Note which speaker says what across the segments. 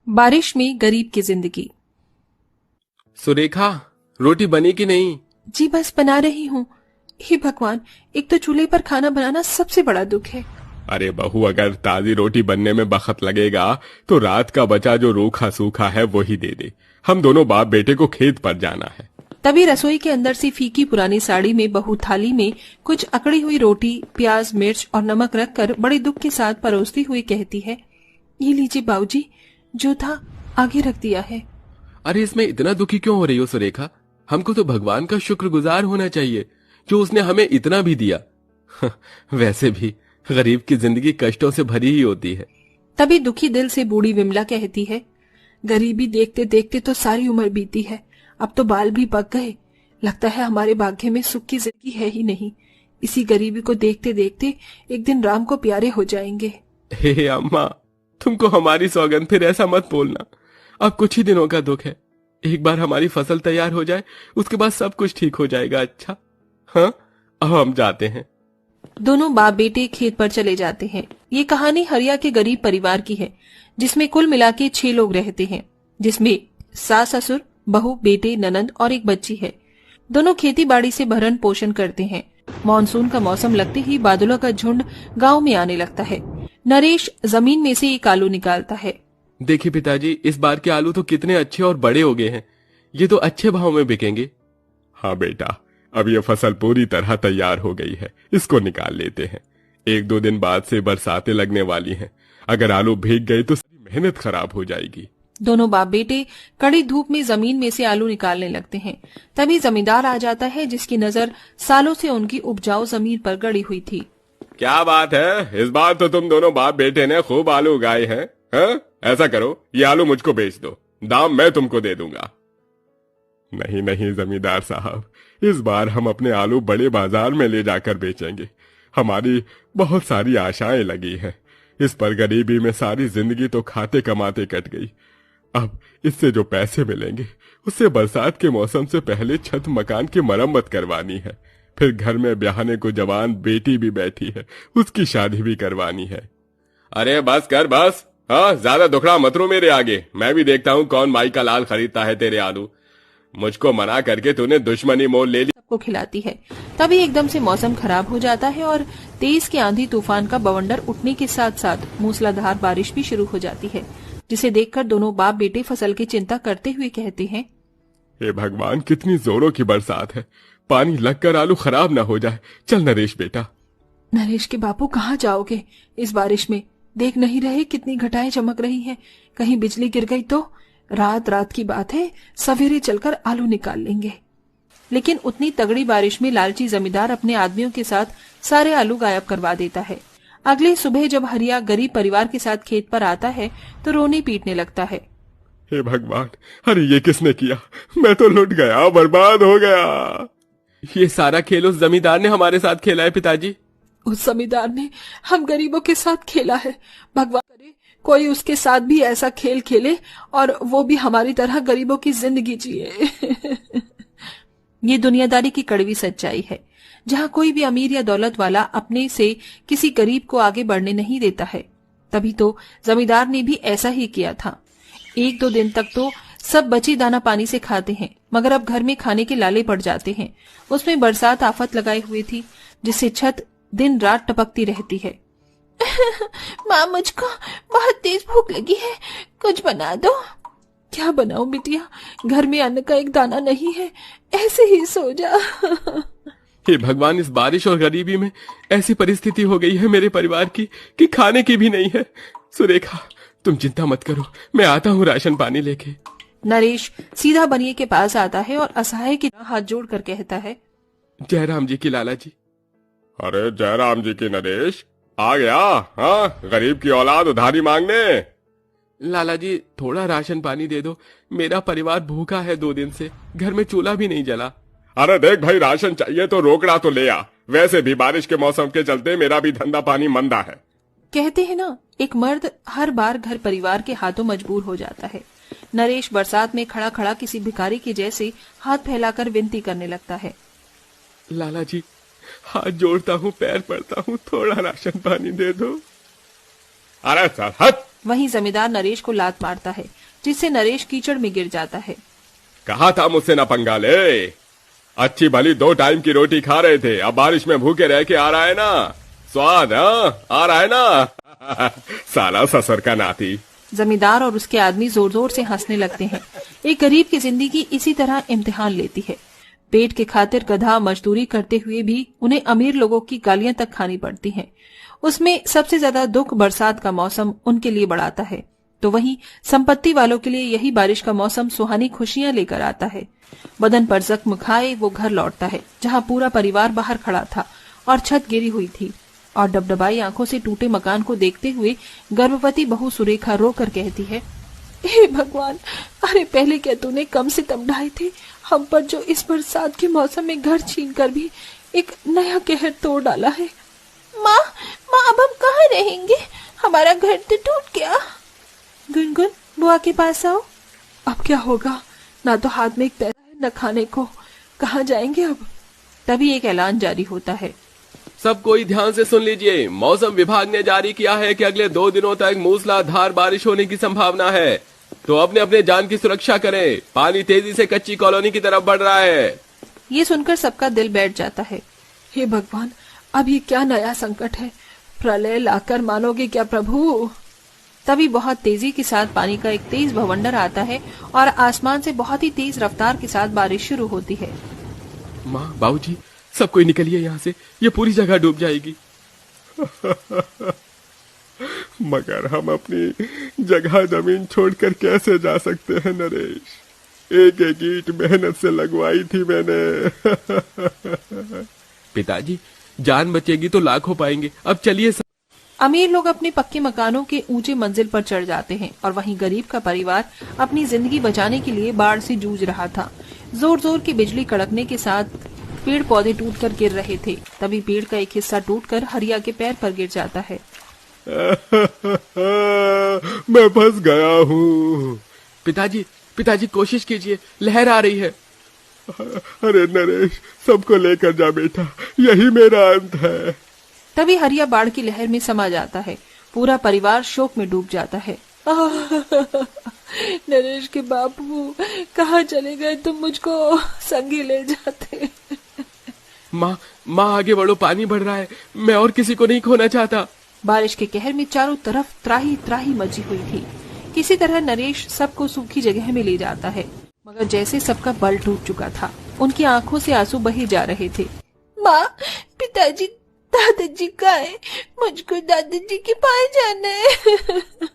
Speaker 1: बारिश में गरीब की जिंदगी।
Speaker 2: सुरेखा, रोटी बनी कि नहीं?
Speaker 1: जी बस बना रही हूँ। हे भगवान, एक तो चूल्हे पर खाना बनाना सबसे बड़ा दुख है।
Speaker 2: अरे बहू, अगर ताजी रोटी बनने में वक्त लगेगा तो रात का बचा जो रूखा सूखा है वही दे दे। हम दोनों बाप बेटे को खेत पर जाना है।
Speaker 1: तभी रसोई के अंदर से फीकी पुरानी साड़ी में बहू थाली में कुछ अकड़ी हुई रोटी, प्याज, मिर्च और नमक रखकर बड़े दुख के साथ परोसती हुई कहती है, ये लीजिए बाबूजी, जो था आगे रख दिया है।
Speaker 2: अरे इसमें इतना दुखी क्यों हो रही हो सुरेखा? हमको तो भगवान का शुक्रगुजार होना चाहिए जो उसने हमें इतना भी दिया। वैसे भी गरीब की जिंदगी कष्टों से भरी ही होती है।
Speaker 1: तभी दुखी दिल से बूढ़ी विमला कहती है, गरीबी देखते देखते तो सारी उम्र बीती है, अब तो बाल भी पक गए। लगता है हमारे भाग्य में सुख की जिंदगी है ही नहीं। इसी गरीबी को देखते देखते एक दिन राम को प्यारे हो जाएंगे।
Speaker 2: हे अम्मा, तुमको हमारी सौगंध, फिर ऐसा मत बोलना। अब कुछ ही दिनों का दुख है। एक बार हमारी फसल तैयार हो जाए उसके बाद सब कुछ ठीक हो जाएगा। अच्छा हाँ, अब हम जाते हैं।
Speaker 1: दोनों बाप बेटे खेत पर चले जाते हैं। ये कहानी हरिया के गरीब परिवार की है, जिसमें कुल मिला के 6 लोग रहते हैं, जिसमें सास ससुर, बहू, बेटे, ननंद और एक बच्ची है। दोनों खेती बाड़ी से भरण पोषण करते हैं। मानसून का मौसम लगते ही बादलों का झुंड गांव में आने लगता है। नरेश जमीन में से एक आलू निकालता है।
Speaker 2: देखिए पिताजी, इस बार के आलू तो कितने अच्छे और बड़े हो गए हैं। ये तो अच्छे भाव में बिकेंगे। हाँ बेटा, अब ये फसल पूरी तरह तैयार हो गई है, इसको निकाल लेते हैं। 1-2 दिन बाद से बरसातें लगने वाली हैं। अगर आलू भीग गए तो सारी मेहनत खराब हो जाएगी।
Speaker 1: दोनों बाप बेटे कड़ी धूप में जमीन में से आलू निकालने लगते हैं। तभी जमींदार आ जाता है, जिसकी नजर सालों से उनकी उपजाऊ जमीन पर गड़ी हुई थी।
Speaker 2: क्या बात है, इस बार तो तुम दोनों बाप बेटे ने खूब आलू उगाए हैं। हाँ? ऐसा करो, ये आलू मुझको बेच दो, दाम मैं तुमको दे दूंगा। नहीं नहीं जमींदार साहब, इस बार हम अपने आलू बड़े बाजार में ले जाकर बेचेंगे। हमारी बहुत सारी आशाएं लगी हैं। इस पर गरीबी में सारी जिंदगी तो खाते कमाते कट गई। अब इससे जो पैसे मिलेंगे उससे बरसात के मौसम से पहले छत मकान की मरम्मत करवानी है। फिर घर में ब्याहने को जवान बेटी भी बैठी है, उसकी शादी भी करवानी है। अरे बस कर बस, हाँ ज्यादा दुखड़ा मत रो मेरे आगे। मैं भी देखता हूँ कौन माई का लाल खरीदता है तेरे आलू। मुझको मना करके तूने दुश्मनी मोल ले ली।
Speaker 1: सबको खिलाती है। तभी एकदम से मौसम खराब हो जाता है और तेज के आंधी तूफान का बवंडर उठने के साथ साथ मूसलाधार बारिश भी शुरू हो जाती है, जिसे देखकर दोनों बाप बेटे फसल की चिंता करते हुए कहते हैं,
Speaker 2: हे भगवान, कितनी जोरों की बरसात है, पानी लगकर आलू खराब ना हो जाए। चल नरेश बेटा।
Speaker 1: नरेश के बापू, कहाँ जाओगे इस बारिश में? देख नहीं रहे कितनी घटाएं चमक रही हैं, कहीं बिजली गिर गई तो? रात की बात है, सवेरे चलकर आलू निकाल लेंगे। लेकिन उतनी तगड़ी बारिश में लालची जमींदार अपने आदमियों के साथ सारे आलू गायब करवा देता है। अगली सुबह जब हरिया गरीब परिवार के साथ खेत पर आता है तो रोने पीटने लगता है।
Speaker 2: हे भगवान, अरे ये किसने किया? मैं तो लुट गया, बर्बाद हो गया। ये सारा खेल उस जमींदार ने हमारे साथ खेला है पिताजी।
Speaker 1: उस जमींदार ने हम गरीबों के साथ खेला है। भगवान करे कोई उसके साथ भी ऐसा खेल खेले और वो भी हमारी तरह गरीबों की जिंदगी जिए। ये दुनियादारी की कड़वी सच्चाई है, जहाँ कोई भी अमीर या दौलत वाला अपने से किसी गरीब को आगे बढ़ने नहीं देता है। तभी तो जमींदार ने भी ऐसा ही किया था। 1-2 दिन तक तो सब बची दाना पानी से खाते हैं, मगर अब घर में खाने के लाले पड़ जाते हैं। उसमें बरसात आफत लगाई हुई थी, जिससे छत दिन रात टपकती रहती है। माँ, मुझको बहुत तेज भूख लगी है, कुछ बना दो। क्या बनाऊं बिटिया, घर में अन्न का एक दाना नहीं है, ऐसे ही सो जा।
Speaker 2: हे भगवान, इस बारिश और गरीबी में ऐसी परिस्थिति हो गई है मेरे परिवार की कि खाने की भी नहीं है। सुरेखा, तुम चिंता मत करो, मैं आता हूँ राशन पानी लेके।
Speaker 1: नरेश सीधा बनिए के पास आता है और असहाय की तरह हाथ जोड़कर कहता है,
Speaker 2: जय राम जी की लाला जी। अरे जय राम जी की नरेश, आ गया? हाँ, गरीब की औलाद उधारी मांगने। लाला जी, थोड़ा राशन पानी दे दो, मेरा परिवार भूखा है 2 दिन से, घर में चूल्हा भी नहीं जला। अरे देख भाई, राशन चाहिए तो रोकड़ा तो ले आ। वैसे भी बारिश के मौसम के चलते मेरा भी धंधा पानी मंदा है।
Speaker 1: कहते हैं ना, एक मर्द हर बार घर परिवार के हाथों मजबूर हो जाता है। नरेश बरसात में खड़ा खड़ा किसी भिखारी के जैसे हाथ फैलाकर विनती करने लगता है,
Speaker 2: लाला जी हाथ जोड़ता हूँ, पैर पड़ता हूँ, थोड़ा राशन पानी दे दो। अरे सर हट,
Speaker 1: वहीं जमींदार नरेश को लात मारता है, जिससे नरेश कीचड़ में गिर जाता है।
Speaker 2: कहा था मुझसे ना पंगा ले। अच्छी भली 2 टाइम की रोटी खा रहे थे, अब बारिश में भूखे रह के आ रहा है ना स्वाद, आ रहा है ना। साला ससुर का नाती।
Speaker 1: जमींदार और उसके आदमी जोर जोर से हंसने लगते हैं। एक गरीब की जिंदगी इसी तरह इम्तिहान लेती है। पेट के खातिर गधा मजदूरी करते हुए भी उन्हें अमीर लोगों की गालियां तक खानी पड़ती हैं। उसमें सबसे ज्यादा दुख बरसात का मौसम उनके लिए बढ़ाता है, तो वहीं संपत्ति वालों के लिए यही बारिश का मौसम सुहानी खुशियां लेकर आता है। बदन पर जख्म खाए वो घर लौटता है, जहां पूरा परिवार बाहर खड़ा था और छत गिरी हुई थी, और डबडबाई आंखों से टूटे मकान को देखते हुए गर्भवती बहू सुरेखा रोकर कहती है, हे भगवान, अरे पहले क्या तूने कम सितम ढाए थे हम पर, जो इस बरसात के मौसम में घर छीन कर भी एक नया कहर तोड़ डाला है। माँ, अब हम कहाँ रहेंगे? हमारा घर तो टूट गया। गुनगुन, बुआ के पास आओ। अब क्या होगा? ना तो हाथ में एक पैसा है, न खाने को। कहाँ जाएंगे अब? तभी एक ऐलान जारी होता है।
Speaker 2: सब कोई ध्यान से सुन लीजिए, मौसम विभाग ने जारी किया है कि अगले 2 दिनों तक मूसलाधार बारिश होने की संभावना है, तो अपने अपने जान की सुरक्षा करें। पानी तेजी से कच्ची कॉलोनी की तरफ बढ़ रहा है।
Speaker 1: ये सुनकर सबका दिल बैठ जाता है। हे भगवान, अब ये क्या नया संकट है? प्रलय लाकर मानोगे क्या प्रभु? तभी बहुत तेजी के साथ पानी का एक तेज भवंडर आता है और आसमान से बहुत ही तेज रफ्तार के साथ बारिश शुरू होती है।
Speaker 2: माँ, बाबूजी, सब कोई निकलिए यहाँ से, ये पूरी जगह डूब जाएगी। मगर हम अपनी जगह जमीन छोड़कर कैसे जा सकते हैं नरेश? एक एक ईंट मेहनत से लगवाई थी मैंने। पिताजी, जान बचेगी तो लाख हो पाएंगे, अब चलिए।
Speaker 1: अमीर लोग अपने पक्के मकानों के ऊंचे मंजिल पर चढ़ जाते हैं, और वहीं गरीब का परिवार अपनी जिंदगी बचाने के लिए बाढ़ से जूझ रहा था। जोर जोर की बिजली कड़कने के साथ पेड़ पौधे टूटकर गिर रहे थे। तभी पेड़ का एक हिस्सा टूटकर हरिया के पैर पर गिर जाता है।
Speaker 2: मैं फंस गया हूँ। पिताजी कोशिश कीजिए, लहर आ रही है। अरे नरेश, सबको लेकर जा बेटा, यही मेरा अंत है।
Speaker 1: तभी हरिया बाढ़ की लहर में समा जाता है। पूरा परिवार शोक में डूब जाता है। नरेश के बापू, कहाँ चले गए तुम? मुझको संगी ले जाते।
Speaker 2: माँ आगे बढ़ो, पानी बढ़ रहा है, मैं और किसी को नहीं खोना चाहता।
Speaker 1: बारिश के कहर में चारों तरफ त्राही त्राही मची हुई थी। किसी तरह नरेश सबको सूखी जगह में ले जाता है, मगर जैसे सबका बल टूट चुका था, उनकी आंखों से आंसू बहे जा रहे थे। माँ, पिताजी, दादाजी कहाँ है? मुझको दादाजी के पास जाना है।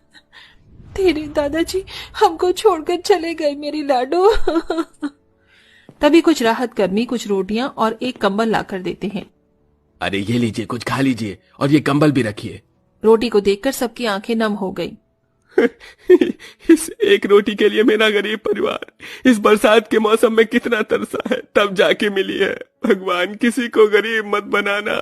Speaker 1: तेरे दादाजी हमको छोड़कर चले गए मेरी लाडो। तभी कुछ राहत कर्मी कुछ रोटियां और एक कंबल लाकर देते हैं।
Speaker 2: अरे ये लीजिए, कुछ खा लीजिए और ये कंबल भी रखिए।
Speaker 1: रोटी को देखकर सबकी आंखें नम हो गई।
Speaker 2: इस एक रोटी के लिए मेरा गरीब परिवार इस बरसात के मौसम में कितना तरसा है, तब जाके मिली है। भगवान, किसी को गरीब मत बनाना।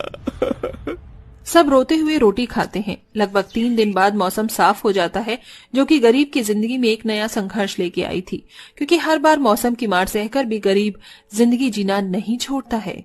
Speaker 1: सब रोते हुए रोटी खाते हैं। लगभग 3 दिन बाद मौसम साफ हो जाता है, जो कि गरीब की जिंदगी में एक नया संघर्ष लेके आई थी, क्योंकि हर बार मौसम की मार सहकर भी गरीब जिंदगी जीना नहीं छोड़ता है।